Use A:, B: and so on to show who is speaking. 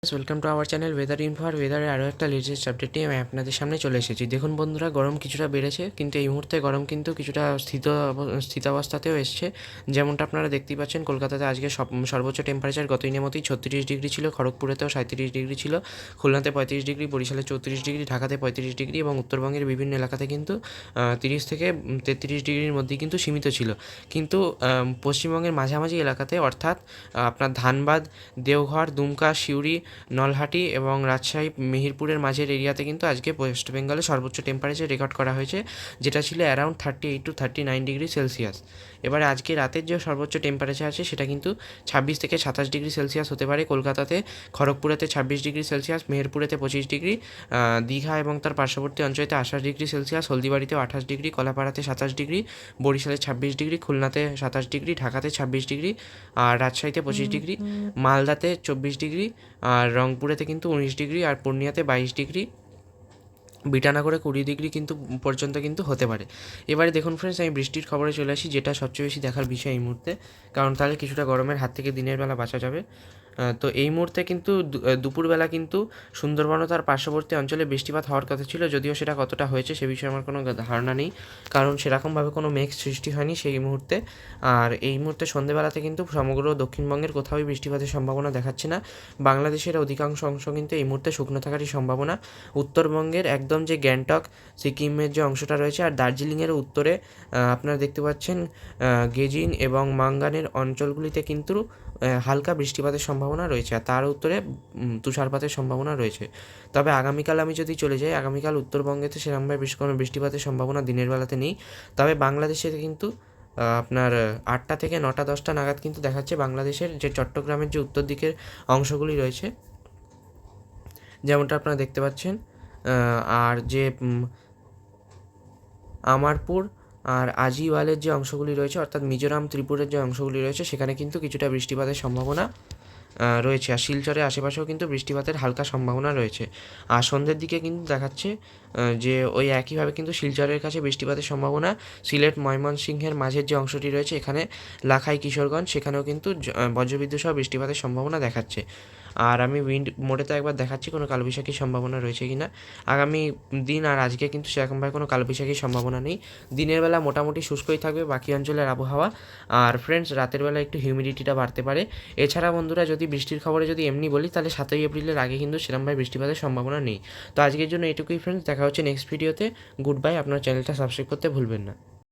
A: Welcome to our channel weather info. আর ওয়েদারের আরও একটা লেটেস্ট আপডেট নিয়ে আমি আপনাদের সামনে চলে এসেছি। দেখুন বন্ধুরা, গরম কিছুটা বেড়েছে, কিন্তু এই মুহূর্তে গরম কিন্তু কিছুটা স্থিতাবস্থাতেও এসছে। যেমনটা আপনারা দেখতেই পাচ্ছেন, কলকাতাতে আজকে সর্বোচ্চ টেম্পারেচার গত দিনের মতোই 36 ডিগ্রি ছিল, খড়গপুরেতেও 37 ডিগ্রি ছিল, খুলনাতে 35 ডিগ্রি, বরিশালে 34 ডিগ্রি, ঢাকাতে 35 ডিগ্রি এবং উত্তরবঙ্গের বিভিন্ন এলাকাতে কিন্তু 30 থেকে 33 ডিগ্রির মধ্যেই কিন্তু সীমিত ছিল। কিন্তু পশ্চিমবঙ্গের মাঝামাঝি এলাকাতে, অর্থাৎ আপনার ধানবাদ, দেওঘর, দুমকা, সিউড়ি, নলহাটি এবং রাজশাহী, মেহেরপুরের মাঝের এরিয়াতে কিন্তু আজকে ওয়েস্ট বেঙ্গলে সর্বোচ্চ টেম্পারেচার রেকর্ড করা হয়েছে, যেটা ছিল অ্যারাউন্ড 38 to 39 ডিগ্রি সেলসিয়াস। এবারে আজকে রাতের যে সর্বোচ্চ টেম্পারেচার আছে সেটা কিন্তু 26 থেকে 27 ডিগ্রি সেলসিয়াস হতে পারে। কলকাতাতে, খড়গপুরেতে 26 ডিগ্রি সেলসিয়াস, মেহেরপুরেতে 25 ডিগ্রি, দীঘা এবং তার পার্শ্ববর্তী অঞ্চলেতে 28 ডিগ্রি সেলসিয়াস, হলদিবাড়িতেও 28 ডিগ্রি, কলাপাড়াতে 27 ডিগ্রি, বরিশালে 26 ডিগ্রি, খুলনাতে 27 ডিগ্রি, ঢাকাতে 26 ডিগ্রি, আর রাজশাহীতে 25 ডিগ্রি, মালদাতে 24 ডিগ্রি, আর রংপুরেতে কিন্তু 19 ডিগ্রি, আর পূর্ণিয়াতে 22 ডিগ্রি, বিটানগরে 20 ডিগ্রি কিন্তু পর্যন্ত কিন্তু হতে পারে। এবারে দেখুন ফ্রেন্ডস, আমি বৃষ্টির খবরে চলে আসি, যেটা সবচেয়ে বেশি দেখার বিষয় এই মুহূর্তে, কারণ তাহলে কিছুটা গরমের হাত থেকে দিনের বেলা বাঁচা যাবে। তো এই মুহূর্তে কিন্তু দুপুরবেলা কিন্তু সুন্দরবন ও তার পার্শ্ববর্তী অঞ্চলে বৃষ্টিপাত হওয়ার কথা ছিল, যদিও সেটা কতটা হয়েছে সে বিষয়ে আমার কোনো ধারণা নেই, কারণ সেরকমভাবে কোনো মেঘ সৃষ্টি হয়নি সেই মুহূর্তে। আর এই মুহূর্তে সন্ধ্যেবেলাতে কিন্তু সমগ্র দক্ষিণবঙ্গের কোথাওই বৃষ্টিপাতের সম্ভাবনা দেখাচ্ছে না। বাংলাদেশের অধিকাংশ অংশ কিন্তু এই মুহূর্তে শুকনো থাকারই সম্ভাবনা। উত্তরবঙ্গের একদম যে গ্যাংটক, সিকিমের যে অংশটা রয়েছে, আর দার্জিলিংয়ের উত্তরে আপনারা দেখতে পাচ্ছেন গেজিং এবং মাঙ্গানের অঞ্চলগুলিতে কিন্তু হালকা বৃষ্টিপাতের সম্ভাবনা রয়েছে, আর তার উত্তরে তুষারপাতের সম্ভাবনা রয়েছে। তবে আগামীকাল আমি যদি চলে যাই, আগামীকাল উত্তরবঙ্গেতে সেরকমভাবে বেশ কোনো বৃষ্টিপাতের সম্ভাবনা দিনের বেলাতে নেই। তবে বাংলাদেশে কিন্তু আপনার 8টা থেকে 9টা 10টা নাগাদ কিন্তু দেখাচ্ছে বাংলাদেশের যে চট্টগ্রামের যে উত্তর দিকের অংশগুলি রয়েছে, যেমনটা আপনারা দেখতে পাচ্ছেন, আর যে আমারপুর আর আজিওয়ালের যে অংশগুলি রয়েছে, অর্থাৎ মিজোরাম, ত্রিপুরের যে অংশগুলি রয়েছে, সেখানে কিন্তু কিছুটা বৃষ্টিপাতের সম্ভাবনা রয়েছে। আর শিলচরের আশেপাশেও কিন্তু বৃষ্টিপাতের হালকা সম্ভাবনা রয়েছে। আর সন্ধ্যের দিকে কিন্তু দেখাচ্ছে যে ওই একইভাবে কিন্তু শিলচরের কাছে বৃষ্টিপাতের সম্ভাবনা। সিলেট, ময়মনসিংহের মাঝের যে অংশটি রয়েছে, এখানে লাখাই, কিশোরগঞ্জ, সেখানেও কিন্তু বজ্রবিদ্যুৎ সহ বৃষ্টিপাতের সম্ভাবনা দেখাচ্ছে। আর আমি উইন্ড মোডেতে একবার দেখাচ্ছি কোনো কালবৈশাখীর সম্ভাবনা রয়েছে কি না। আগামী দিন আর আজকে কিন্তু সেরকমভাবে কোনো কালবৈশাখীর সম্ভাবনা নেই। দিনের বেলা মোটামুটি শুষ্কই থাকবে বাকি অঞ্চলের আবহাওয়া। আর ফ্রেন্ডস, রাতের বেলা একটু হিউমিডিটিটা বাড়তে পারে। এছাড়া বন্ধুরা, যদি বৃষ্টির খবরে যদি এমনি বলি, তাহলে 7ই এপ্রিলের আগে কিন্তু সেরকমভাবে বৃষ্টিপাতের সম্ভাবনা নেই। তো আজকের জন্য এটুকুই ফ্রেন্ডস, দেখা হচ্ছে নেক্সট ভিডিওতে। Good bye. আপনার চ্যানেলটা সাবস্ক্রাইব করতে ভুলবেন না।